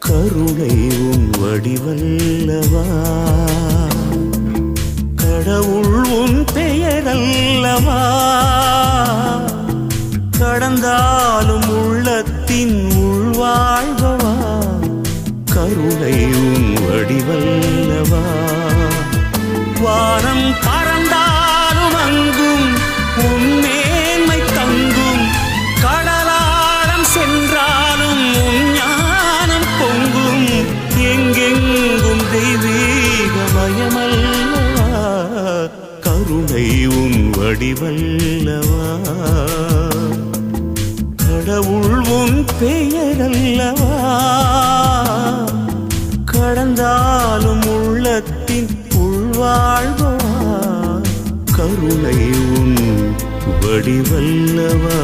கருணை உன் வடிவல்லவா, கடவுள் உன் பெயரல்லவா, கடந்தாலும் உள்ளத்தின் உள்வாழ்வா, கருணை உன் வடிவல்லவா. வானம் பறந்தாலும் அங்கும் உன் மேன்மை தங்கும், கடலாடம் சென்றாலும் உன் ஞானம் பொங்கும், எங்கெங்கும் தெய்வீகமயமல்லவா, கருணை உன் வடிவல்லவா, கடவுள் உன் பெயரல்லவா, கடந்தாலும் உள்ளத்தின் உள்வாழ்வா, கருணை உன் வடிவல்லவா.